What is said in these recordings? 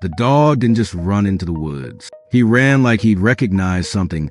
The dog didn't just run into the woods. He ran like he'd recognized something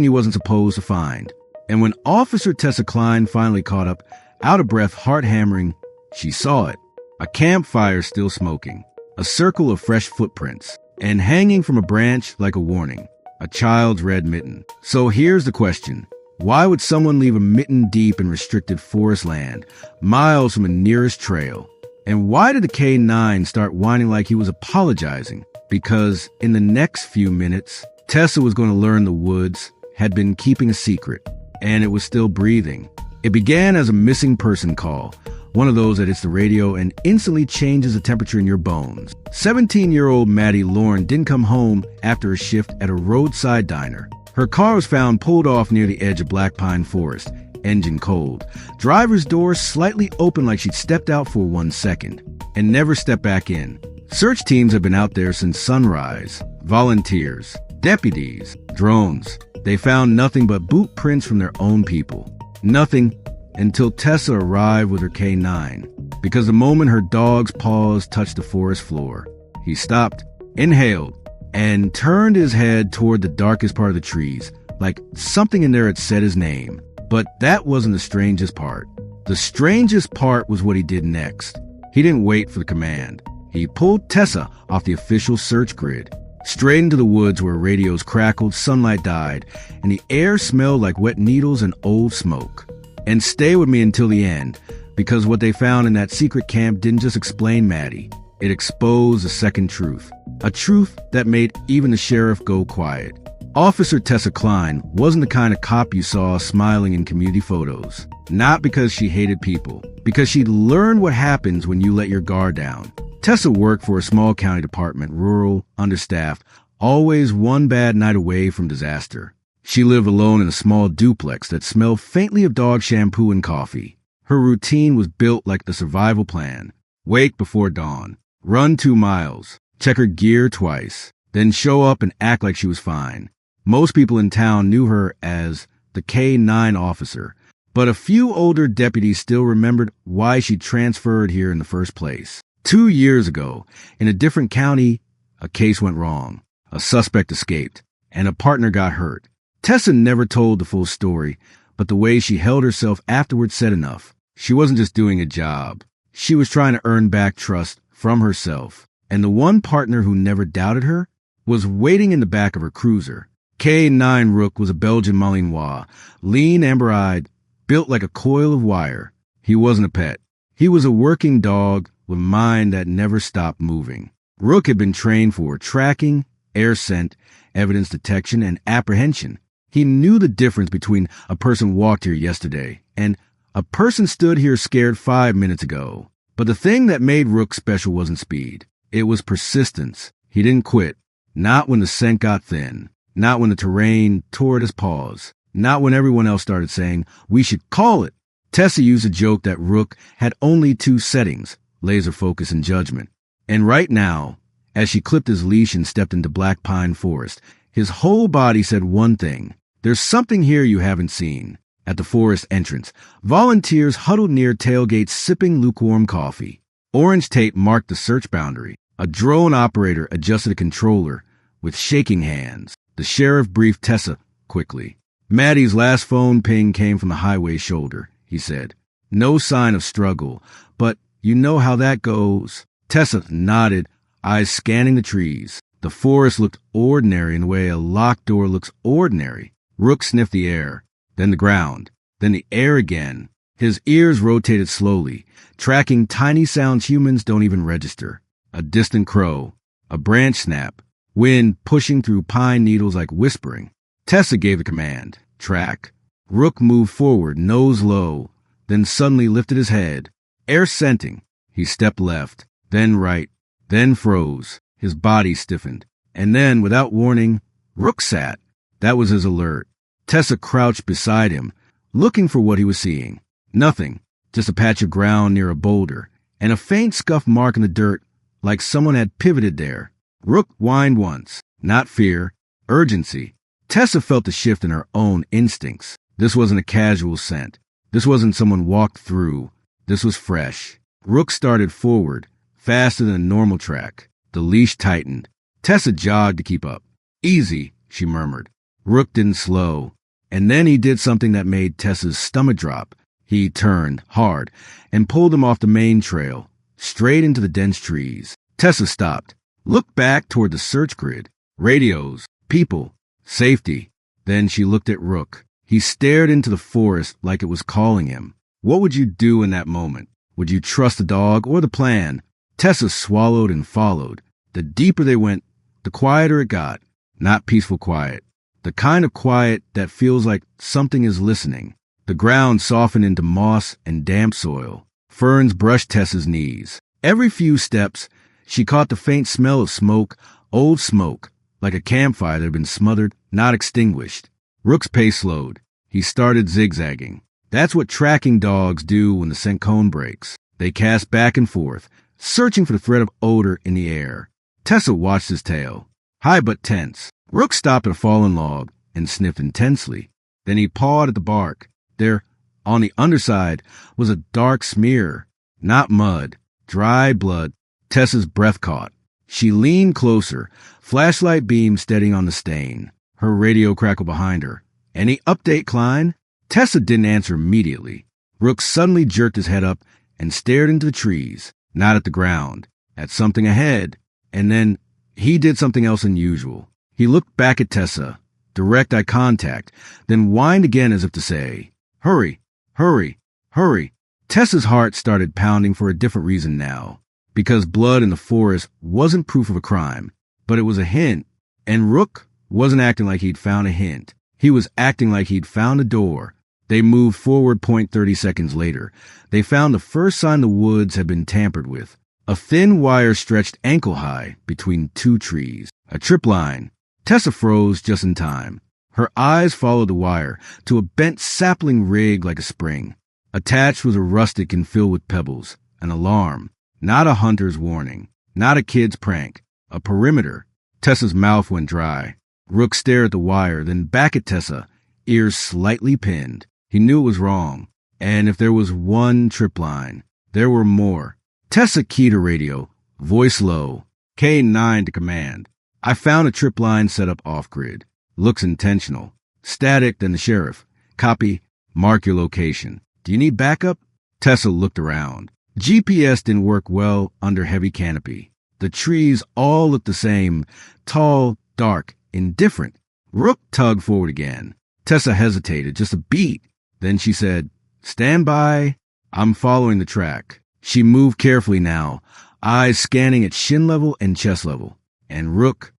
he wasn't supposed to find. And when Officer Tessa Kline finally caught up, out of breath, heart hammering, she saw it. A campfire still smoking, a circle of fresh footprints, and hanging from a branch like a warning, a child's red mitten. So here's the question. Why would someone leave a mitten deep in restricted forest land, miles from the nearest trail? And why did the K9 start whining like he was apologizing? Because in the next few minutes, Tessa was going to learn the woods had been keeping a secret, and it was still breathing. It began as a missing person call, one of those that hits the radio and instantly changes the temperature in your bones. 17-year-old Maddie Lauren didn't come home after a shift at a roadside diner. Her car was found pulled off near the edge of Black Pine Forest, engine cold. Driver's door slightly open like she'd stepped out for 1 second and never stepped back in. Search teams have been out there since sunrise. Volunteers, deputies, drones. They found nothing but boot prints from their own people. Nothing until Tessa arrived with her K9, because the moment her dog's paws touched the forest floor, he stopped, inhaled, and turned his head toward the darkest part of the trees, like something in there had said his name. But that wasn't the strangest part. The strangest part was what he did next. He didn't wait for the command. He pulled Tessa off the official search grid, straight into the woods where radios crackled, sunlight died, and the air smelled like wet needles and old smoke. And stay with me until the end, because what they found in that secret camp didn't just explain Maddie. It exposed a second truth. A truth that made even the sheriff go quiet. Officer Tessa Kline wasn't the kind of cop you saw smiling in community photos. Not because she hated people, because she'd learned what happens when you let your guard down. Tessa worked for a small county department, rural, understaffed, always one bad night away from disaster. She lived alone in a small duplex that smelled faintly of dog shampoo and coffee. Her routine was built like the survival plan. Wake before dawn, run 2 miles, check her gear twice, then show up and act like she was fine. Most people in town knew her as the K9 officer, but a few older deputies still remembered why she transferred here in the first place. 2 years ago, in a different county, a case went wrong. A suspect escaped, and a partner got hurt. Tessa never told the full story, but the way she held herself afterward said enough. She wasn't just doing a job. She was trying to earn back trust from herself. And the one partner who never doubted her was waiting in the back of her cruiser. K9 Rook was a Belgian Malinois, lean, amber-eyed, built like a coil of wire. He wasn't a pet. He was a working dog with a mind that never stopped moving. Rook had been trained for tracking, air scent, evidence detection, and apprehension. He knew the difference between a person walked here yesterday and a person stood here scared 5 minutes ago. But the thing that made Rook special wasn't speed. It was persistence. He didn't quit. Not when the scent got thin. Not when the terrain tore at his paws. Not when everyone else started saying, "We should call it." Tessa used a joke that Rook had only 2 settings, laser focus and judgment. And right now, as she clipped his leash and stepped into Black Pine Forest, his whole body said one thing. There's something here you haven't seen. At the forest entrance, volunteers huddled near tailgates sipping lukewarm coffee. Orange tape marked the search boundary. A drone operator adjusted a controller with shaking hands. The sheriff briefed Tessa quickly. Maddie's last phone ping came from the highway shoulder, he said. No sign of struggle, but you know how that goes. Tessa nodded, eyes scanning the trees. The forest looked ordinary in the way a locked door looks ordinary. Rook sniffed the air, then the ground, then the air again. His ears rotated slowly, tracking tiny sounds humans don't even register. A distant crow, a branch snap, wind pushing through pine needles like whispering. Tessa gave the command, track. Rook moved forward, nose low, then suddenly lifted his head. Air scenting. He stepped left, then right, then froze. His body stiffened. And then, without warning, Rook sat. That was his alert. Tessa crouched beside him, looking for what he was seeing. Nothing, just a patch of ground near a boulder, and a faint scuff mark in the dirt, like someone had pivoted there. Rook whined once. Not fear, urgency. Tessa felt the shift in her own instincts. This wasn't a casual scent. This wasn't someone walked through. This was fresh. Rook started forward, faster than a normal track. The leash tightened. Tessa jogged to keep up. Easy, she murmured. Rook didn't slow. And then he did something that made Tessa's stomach drop. He turned, hard, and pulled him off the main trail, straight into the dense trees. Tessa stopped, looked back toward the search grid. Radios, people, safety. Then she looked at Rook. He stared into the forest like it was calling him. What would you do in that moment? Would you trust the dog or the plan? Tessa swallowed and followed. The deeper they went, the quieter it got. Not peaceful quiet. The kind of quiet that feels like something is listening. The ground softened into moss and damp soil. Ferns brushed Tessa's knees. Every few steps, she caught the faint smell of smoke, old smoke, like a campfire that had been smothered, not extinguished. Rook's pace slowed. He started zigzagging. That's what tracking dogs do when the scent cone breaks. They cast back and forth, searching for the thread of odor in the air. Tessa watched his tail. High but tense. Rook stopped at a fallen log and sniffed intensely. Then he pawed at the bark. There, on the underside, was a dark smear. Not mud. Dry blood. Tessa's breath caught. She leaned closer, flashlight beam steadying on the stain. Her radio crackled behind her. Any update, Kline? Tessa didn't answer immediately. Rook suddenly jerked his head up and stared into the trees, not at the ground, at something ahead. And then he did something else unusual. He looked back at Tessa, direct eye contact, then whined again as if to say, "Hurry, hurry, hurry." Tessa's heart started pounding for a different reason now. Because blood in the forest wasn't proof of a crime, but it was a hint. And Rook wasn't acting like he'd found a hint. He was acting like he'd found a door. They moved forward 30 seconds later. They found the first sign the woods had been tampered with. A thin wire stretched ankle-high between two trees. A trip line. Tessa froze just in time. Her eyes followed the wire to a bent sapling rig like a spring. Attached was a rustic and filled with pebbles. An alarm. Not a hunter's warning. Not a kid's prank. A perimeter. Tessa's mouth went dry. Rook stared at the wire, then back at Tessa, ears slightly pinned. He knew it was wrong. And if there was one trip line, there were more. Tessa keyed her radio, voice low. K9 to command. I found a trip line set up off-grid. Looks intentional. Static than the sheriff. Copy. Mark your location. Do you need backup? Tessa looked around. GPS didn't work well under heavy canopy. The trees all looked the same. Tall, dark, indifferent. Rook tugged forward again. Tessa hesitated just a beat. Then she said, "Stand by. I'm following the track." She moved carefully now, eyes scanning at shin level and chest level. And Rook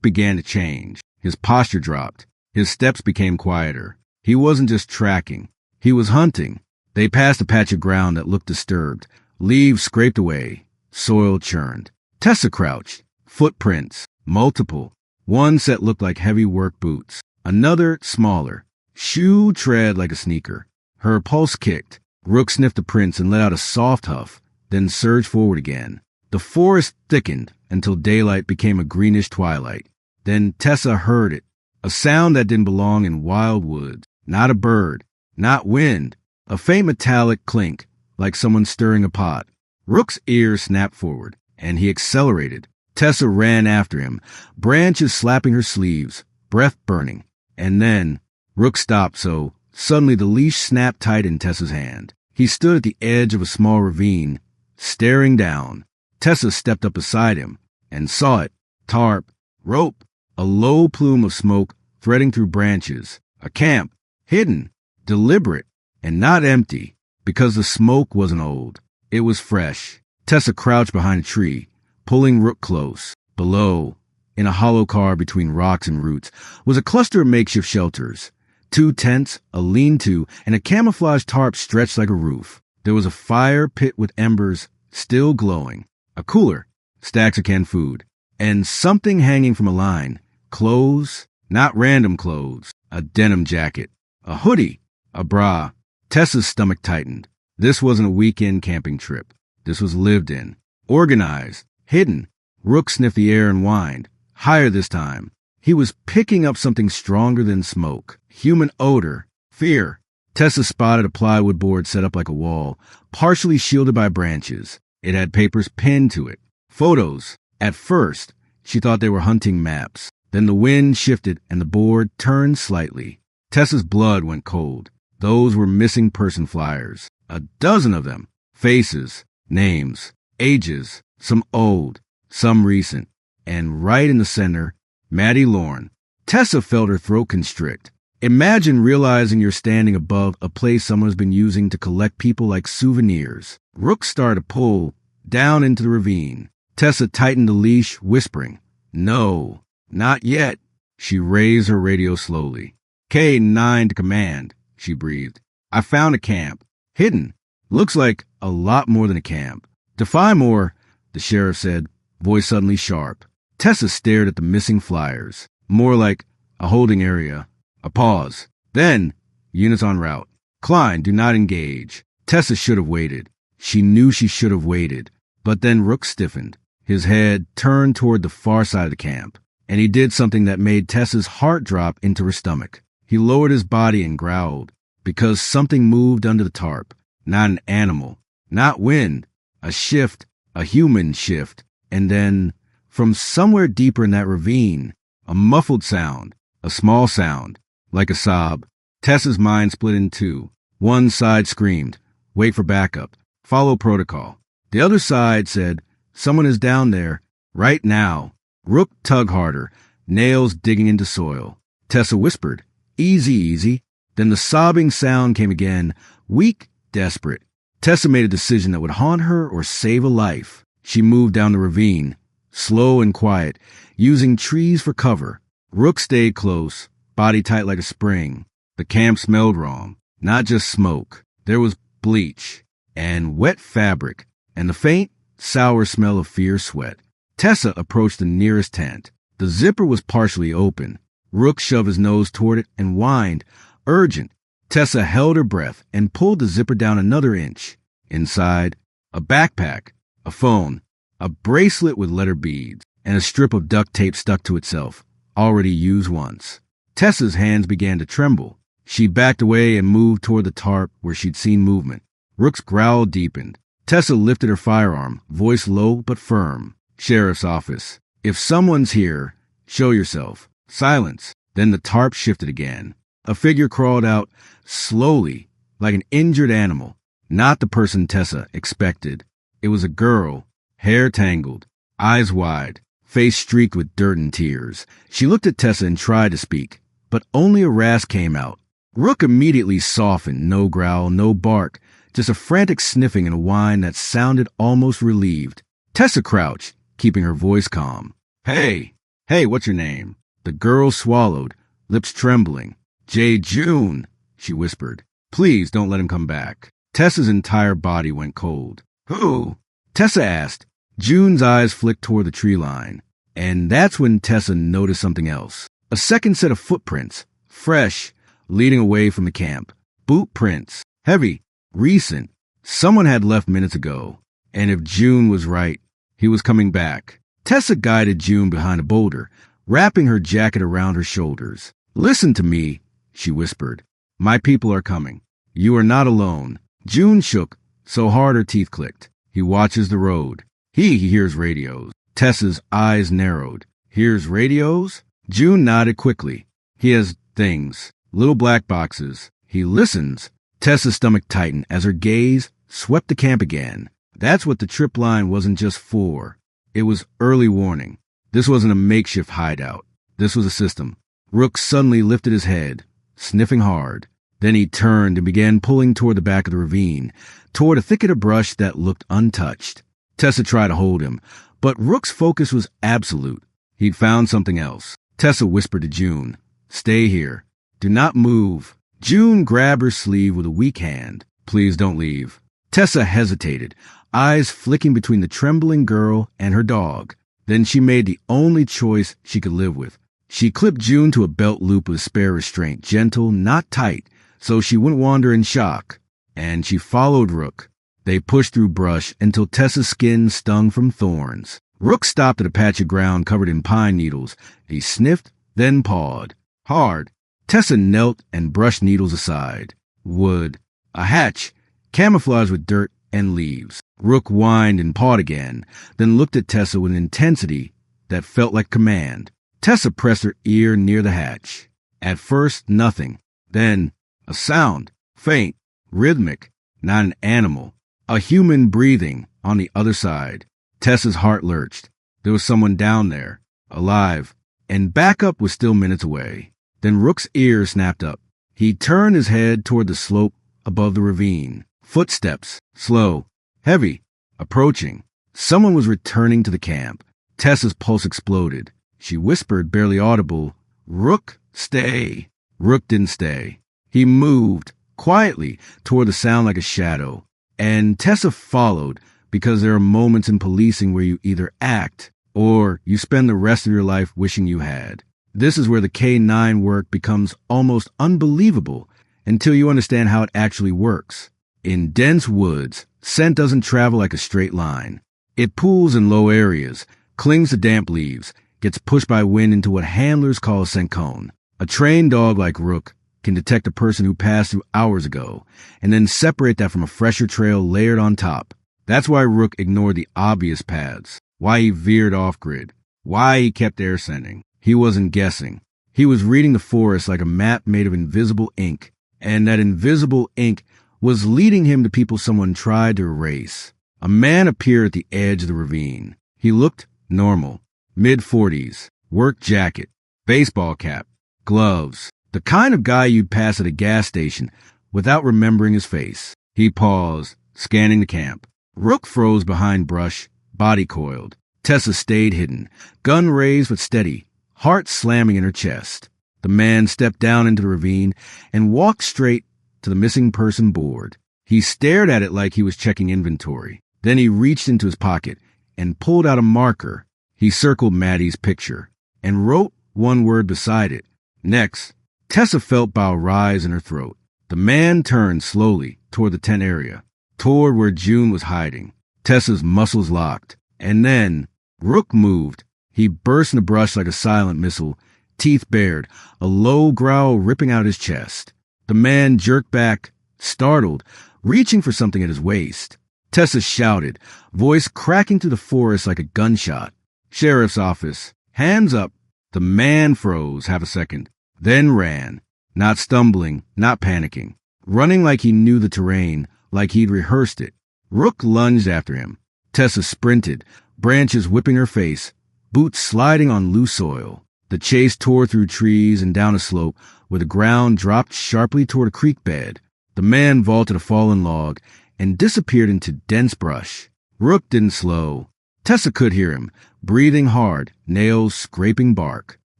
began to change. His posture dropped. His steps became quieter. He wasn't just tracking. He was hunting. They passed a patch of ground that looked disturbed. Leaves scraped away. Soil churned. Tessa crouched. Footprints. Multiple. One set looked like heavy work boots. Another, smaller. Shoe tread like a sneaker. Her pulse kicked. Rook sniffed the prints and let out a soft huff, then surged forward again. The forest thickened until daylight became a greenish twilight. Then Tessa heard it. A sound that didn't belong in wild woods. Not a bird. Not wind. A faint metallic clink, like someone stirring a pot. Rook's ears snapped forward, and he accelerated. Tessa ran after him, branches slapping her sleeves, breath burning. And then Rook stopped, so suddenly the leash snapped tight in Tessa's hand. He stood at the edge of a small ravine, staring down. Tessa stepped up beside him and saw it. Tarp, rope, a low plume of smoke threading through branches. A camp, hidden, deliberate, and not empty, because the smoke wasn't old. It was fresh. Tessa crouched behind a tree, pulling Rook close. Below, in a hollow car between rocks and roots, was a cluster of makeshift shelters. 2 tents, a lean-to, and a camouflage tarp stretched like a roof. There was a fire pit with embers still glowing. A cooler, stacks of canned food, and something hanging from a line. Clothes, not random clothes. A denim jacket, a hoodie, a bra. Tessa's stomach tightened. This wasn't a weekend camping trip. This was lived in, organized, hidden. Rook sniffed the air and whined, higher this time. He was picking up something stronger than smoke. Human odor. Fear. Tessa spotted a plywood board set up like a wall, partially shielded by branches. It had papers pinned to it. Photos. At first, she thought they were hunting maps. Then the wind shifted and the board turned slightly. Tessa's blood went cold. Those were missing person flyers. A dozen of them. Faces, names, ages, some old, some recent. And right in the center, Maddie Lorne. Tessa felt her throat constrict. Imagine realizing you're standing above a place someone's been using to collect people like souvenirs. Rook started to pull down into the ravine. Tessa tightened the leash, whispering, "No, not yet." She raised her radio slowly. "K9 to command," she breathed. "I found a camp. Hidden. Looks like a lot more than a camp." "Defy more," the sheriff said, voice suddenly sharp. Tessa stared at the missing flyers. More like a holding area. A pause. Then, units en route. "Kline, do not engage." Tessa should have waited. She knew she should have waited. But then Rook stiffened. His head turned toward the far side of the camp. And he did something that made Tessa's heart drop into her stomach. He lowered his body and growled. Because something moved under the tarp. Not an animal. Not wind. A shift. A human shift. And then, from somewhere deeper in that ravine, a muffled sound. A small sound. Like a sob. Tessa's mind split in two. One side screamed, "Wait for backup. Follow protocol." The other side said, "Someone is down there. Right now." Rook tugged harder, nails digging into soil. Tessa whispered, "Easy, easy." Then the sobbing sound came again, weak, desperate. Tessa made a decision that would haunt her or save a life. She moved down the ravine, slow and quiet, using trees for cover. Rook stayed close, body tight like a spring. The camp smelled wrong. Not just smoke. There was bleach and wet fabric and the faint, sour smell of fierce sweat. Tessa approached the nearest tent. The zipper was partially open. Rook shoved his nose toward it and whined, urgent. Tessa held her breath and pulled the zipper down another inch. Inside, a backpack, a phone, a bracelet with letter beads, and a strip of duct tape stuck to itself, already used once. Tessa's hands began to tremble. She backed away and moved toward the tarp where she'd seen movement. Rook's growl deepened. Tessa lifted her firearm, voice low but firm. "Sheriff's office. If someone's here, show yourself." Silence. Then the tarp shifted again. A figure crawled out, slowly, like an injured animal. Not the person Tessa expected. It was a girl, hair tangled, eyes wide, face streaked with dirt and tears. She looked at Tessa and tried to speak, but only a rasp came out. Rook immediately softened, no growl, no bark, just a frantic sniffing and a whine that sounded almost relieved. Tessa crouched, keeping her voice calm. Hey, what's your name?" The girl swallowed, lips trembling. "J. June," she whispered. "Please don't let him come back." Tessa's entire body went cold. "Who?" Tessa asked. June's eyes flicked toward the tree line. And that's when Tessa noticed something else. A second set of footprints, fresh, leading away from the camp. Boot prints, heavy, recent. Someone had left minutes ago. And if June was right, he was coming back. Tessa guided June behind a boulder, wrapping her jacket around her shoulders. "Listen to me," she whispered. "My people are coming. You are not alone." June shook, so hard her teeth clicked. "He watches the road. He hears radios." Tessa's eyes narrowed. "Hears radios?" June nodded quickly. "He has things, little black boxes. He listens." Tessa's stomach tightened as her gaze swept the camp again. That's what the trip line wasn't just for. It was early warning. This wasn't a makeshift hideout. This was a system. Rook suddenly lifted his head, sniffing hard. Then he turned and began pulling toward the back of the ravine, toward a thicket of brush that looked untouched. Tessa tried to hold him, but Rook's focus was absolute. He'd found something else. Tessa whispered to June, "Stay here. Do not move." June grabbed her sleeve with a weak hand. "Please don't leave." Tessa hesitated, eyes flicking between the trembling girl and her dog. Then she made the only choice she could live with. She clipped June to a belt loop with spare restraint, gentle, not tight, so she wouldn't wander in shock. And she followed Rook. They pushed through brush until Tessa's skin stung from thorns. Rook stopped at a patch of ground covered in pine needles. He sniffed, then pawed. Hard. Tessa knelt and brushed needles aside. Wood. A hatch, camouflaged with dirt and leaves. Rook whined and pawed again, then looked at Tessa with an intensity that felt like command. Tessa pressed her ear near the hatch. At first, nothing. Then, a sound, faint, rhythmic, not an animal. A human breathing on the other side. Tessa's heart lurched. There was someone down there, alive, and backup was still minutes away. Then Rook's ear snapped up. He turned his head toward the slope above the ravine. Footsteps, slow, heavy, approaching. Someone was returning to the camp. Tessa's pulse exploded. She whispered, barely audible, "Rook, stay." Rook didn't stay. He moved, quietly, toward the sound like a shadow. And Tessa followed, because there are moments in policing where you either act or you spend the rest of your life wishing you had. This is where the K9 work becomes almost unbelievable until you understand how it actually works. In dense woods, scent doesn't travel like a straight line. It pools in low areas, clings to damp leaves, gets pushed by wind into what handlers call a scent cone. A trained dog like Rook can detect a person who passed through hours ago and then separate that from a fresher trail layered on top. That's why Rook ignored the obvious paths, why he veered off-grid, why he kept air sending. He wasn't guessing. He was reading the forest like a map made of invisible ink, and that invisible ink was leading him to people someone tried to erase. A man appeared at the edge of the ravine. He looked normal, mid-40s, work jacket, baseball cap, gloves, the kind of guy you'd pass at a gas station without remembering his face. He paused, scanning the camp. Rook froze behind brush, body coiled. Tessa stayed hidden, gun raised but steady, heart slamming in her chest. The man stepped down into the ravine and walked straight to the missing person board. He stared at it like he was checking inventory. Then he reached into his pocket and pulled out a marker. He circled Maddie's picture and wrote one word beside it. Next, Tessa felt bile rise in her throat. The man turned slowly toward the tent area, toward where June was hiding. Tessa's muscles locked. And then, Rook moved. He burst in the brush like a silent missile, teeth bared, a low growl ripping out his chest. The man jerked back, startled, reaching for something at his waist. Tessa shouted, voice cracking through the forest like a gunshot. Sheriff's office. Hands up. The man froze half a second, then ran, not stumbling, not panicking, running like he knew the terrain, like he'd rehearsed it. Rook lunged after him. Tessa sprinted, branches whipping her face, boots sliding on loose soil. The chase tore through trees and down a slope where the ground dropped sharply toward a creek bed. The man vaulted a fallen log and disappeared into dense brush. Rook didn't slow. Tessa could hear him, breathing hard, nails scraping bark.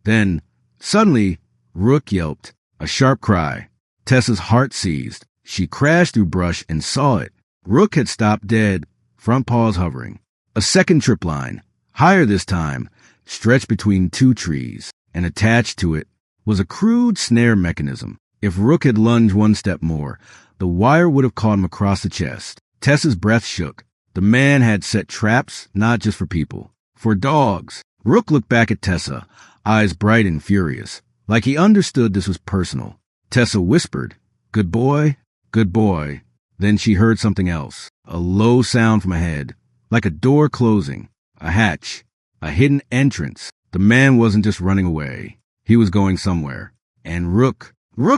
Then, suddenly, Rook yelped, a sharp cry. Tessa's heart seized. She crashed through brush and saw it. Rook had stopped dead, front paws hovering. A second trip line, higher this time, stretched between two trees, and attached to it was a crude snare mechanism. If Rook had lunged one step more, the wire would have caught him across the chest. Tessa's breath shook. The man had set traps, not just for people, for dogs. Rook looked back at Tessa, eyes bright and furious, like he understood this was personal. Tessa whispered, "Good boy, good boy." Then she heard something else, a low sound from ahead, like a door closing, a hatch, a hidden entrance. The man wasn't just running away. He was going somewhere. And Rook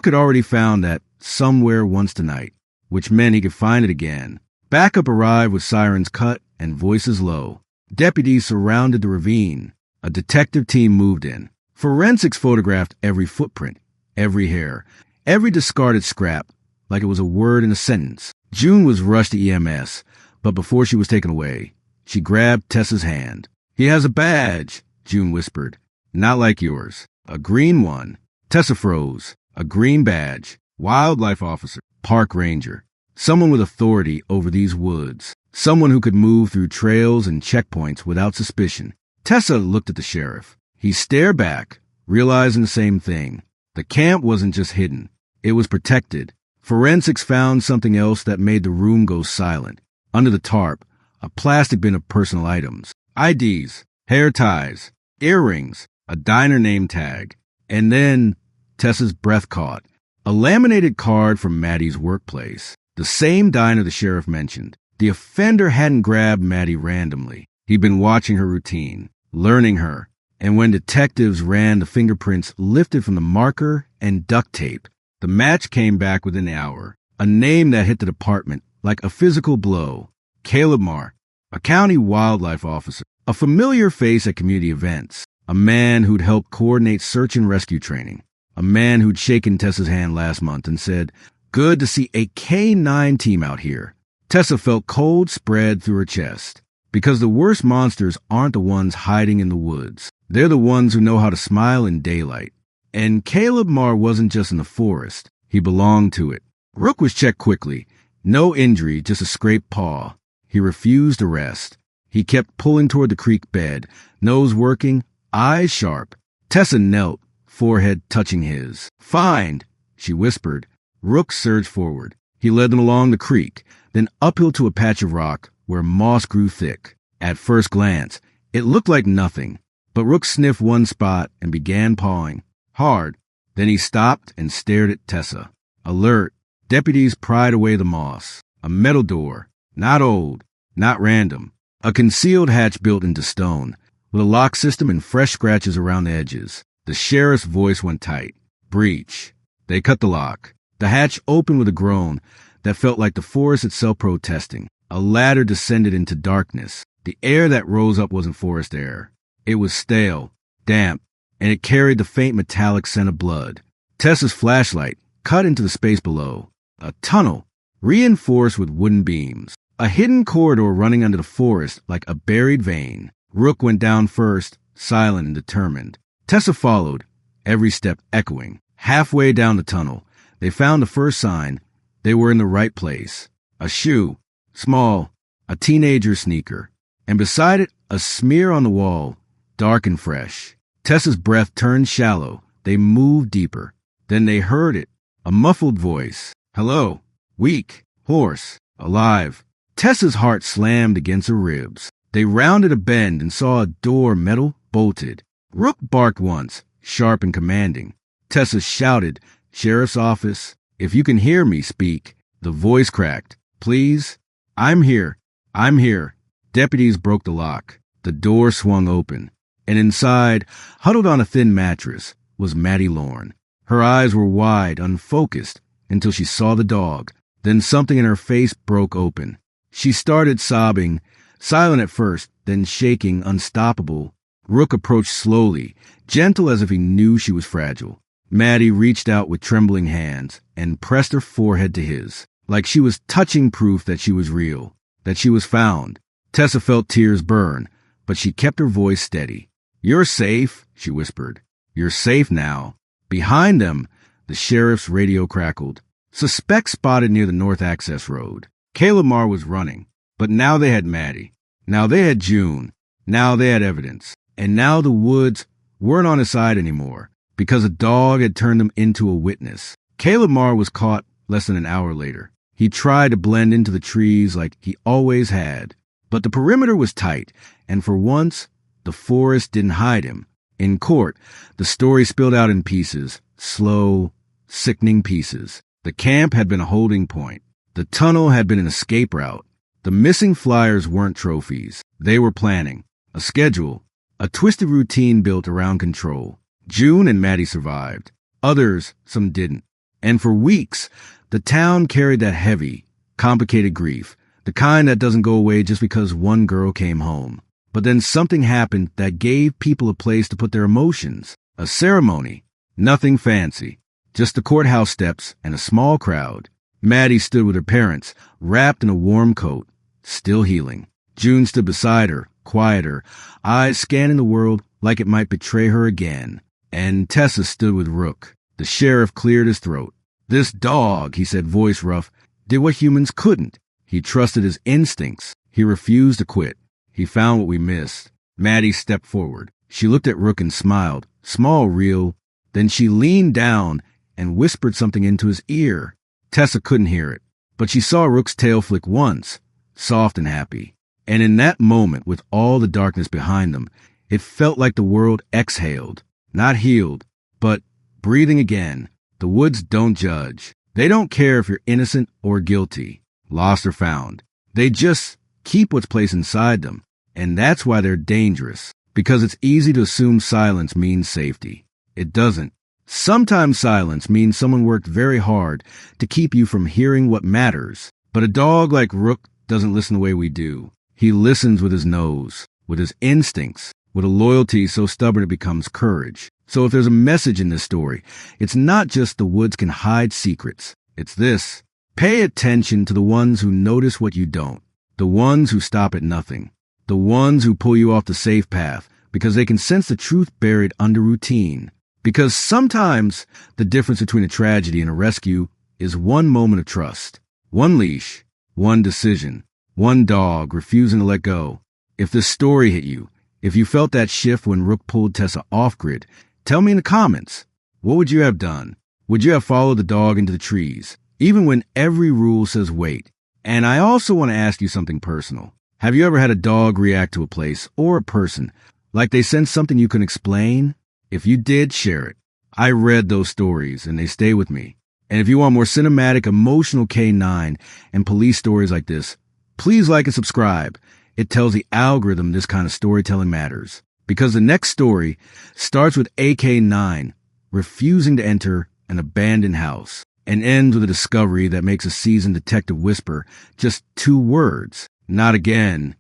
had already found that somewhere once tonight, which meant he could find it again. Backup arrived with sirens cut and voices low. Deputies surrounded the ravine. A detective team moved in. Forensics photographed every footprint, every hair, every discarded scrap, like it was a word in a sentence. June was rushed to EMS, but before she was taken away, she grabbed Tessa's hand. "He has a badge," June whispered. "Not like yours. A green one." Tessa froze. A green badge. Wildlife officer. Park ranger. Someone with authority over these woods. Someone who could move through trails and checkpoints without suspicion. Tessa looked at the sheriff. He stared back, realizing the same thing. The camp wasn't just hidden. It was protected. Forensics found something else that made the room go silent. Under the tarp, a plastic bin of personal items. IDs, hair ties, earrings, a diner name tag. And then Tessa's breath caught. A laminated card from Maddie's workplace. The same diner the sheriff mentioned. The offender hadn't grabbed Maddie randomly. He'd been watching her routine, learning her, and when detectives ran the fingerprints lifted from the marker and duct tape, the match came back within an hour. A name that hit the department like a physical blow. Caleb Marr, a county wildlife officer, a familiar face at community events, a man who'd helped coordinate search and rescue training, a man who'd shaken Tessa's hand last month and said, "Good to see a K-9 team out here." Tessa felt cold spread through her chest, because the worst monsters aren't the ones hiding in the woods. They're the ones who know how to smile in daylight. And Caleb Marr wasn't just in the forest. He belonged to it. Rook was checked quickly. No injury, just a scraped paw. He refused arrest. He kept pulling toward the creek bed, nose working, eyes sharp. Tessa knelt, forehead touching his. "Find," she whispered. Rook surged forward. He led them along the creek, then uphill to a patch of rock where moss grew thick. At first glance, it looked like nothing, but Rook sniffed one spot and began pawing. Hard. Then he stopped and stared at Tessa. Alert. Deputies pried away the moss. A metal door. Not old. Not random. A concealed hatch built into stone, with a lock system and fresh scratches around the edges. The sheriff's voice went tight. Breach. They cut the lock. The hatch opened with a groan that felt like the forest itself protesting. A ladder descended into darkness. The air that rose up wasn't forest air. It was stale, damp, and it carried the faint metallic scent of blood. Tessa's flashlight cut into the space below. A tunnel, reinforced with wooden beams. A hidden corridor running under the forest like a buried vein. Rook went down first, silent and determined. Tessa followed, every step echoing. Halfway down the tunnel, they found the first sign. They were in the right place. A shoe, small, a teenager sneaker, and beside it, a smear on the wall, dark and fresh. Tessa's breath turned shallow. They moved deeper. Then they heard it, a muffled voice. Hello, weak, hoarse, alive. Tessa's heart slammed against her ribs. They rounded a bend and saw a door metal bolted. Rook barked once, sharp and commanding. Tessa shouted, "Sheriff's office, if you can hear me, speak." The voice cracked. "Please? I'm here. I'm here." Deputies broke the lock. The door swung open. And inside, huddled on a thin mattress, was Maddie Lorne. Her eyes were wide, unfocused, until she saw the dog. Then something in her face broke open. She started sobbing, silent at first, then shaking, unstoppable. Rook approached slowly, gentle as if he knew she was fragile. Maddie reached out with trembling hands and pressed her forehead to his, like she was touching proof that she was real, that she was found. Tessa felt tears burn, but she kept her voice steady. "You're safe," she whispered. "You're safe now." Behind them, the sheriff's radio crackled. Suspects spotted near the North Access Road. Caleb Marr was running, but now they had Maddie. Now they had June. Now they had evidence. And now the woods weren't on his side anymore, because a dog had turned them into a witness. Caleb Marr was caught less than an hour later. He tried to blend into the trees like he always had, but the perimeter was tight, and for once, the forest didn't hide him. In court, the story spilled out in pieces, slow, sickening pieces. The camp had been a holding point. The tunnel had been an escape route. The missing flyers weren't trophies. They were planning, a schedule, a twisted routine built around control. June and Maddie survived. Others, some didn't. And for weeks, the town carried that heavy, complicated grief, the kind that doesn't go away just because one girl came home. But then something happened that gave people a place to put their emotions. A ceremony. Nothing fancy. Just the courthouse steps and a small crowd. Maddie stood with her parents, wrapped in a warm coat, still healing. June stood beside her, quieter, eyes scanning the world like it might betray her again. And Tessa stood with Rook. The sheriff cleared his throat. "This dog," he said, voice rough, "did what humans couldn't. He trusted his instincts. He refused to quit. He found what we missed." Maddie stepped forward. She looked at Rook and smiled, small, real. Then she leaned down and whispered something into his ear. Tessa couldn't hear it, but she saw Rook's tail flick once, soft and happy. And in that moment, with all the darkness behind them, it felt like the world exhaled, not healed, but breathing again. The woods don't judge. They don't care if you're innocent or guilty, lost or found. They just keep what's placed inside them. And that's why they're dangerous. Because it's easy to assume silence means safety. It doesn't. Sometimes silence means someone worked very hard to keep you from hearing what matters. But a dog like Rook doesn't listen the way we do. He listens with his nose, with his instincts, with a loyalty so stubborn it becomes courage. So if there's a message in this story, it's not just the woods can hide secrets. It's this. Pay attention to the ones who notice what you don't. The ones who stop at nothing. The ones who pull you off the safe path because they can sense the truth buried under routine. Because sometimes the difference between a tragedy and a rescue is one moment of trust. One leash, one decision, one dog refusing to let go. If this story hit you, if you felt that shift when Rook pulled Tessa off-grid, tell me in the comments. What would you have done? Would you have followed the dog into the trees, even when every rule says wait? And I also want to ask you something personal. Have you ever had a dog react to a place or a person like they sensed something you couldn't explain? If you did, share it. I read those stories and they stay with me. And if you want more cinematic, emotional K9 and police stories like this, please like and subscribe. It tells the algorithm this kind of storytelling matters. Because the next story starts with AK9 refusing to enter an abandoned house and ends with a discovery that makes a seasoned detective whisper just 2 words. Not again.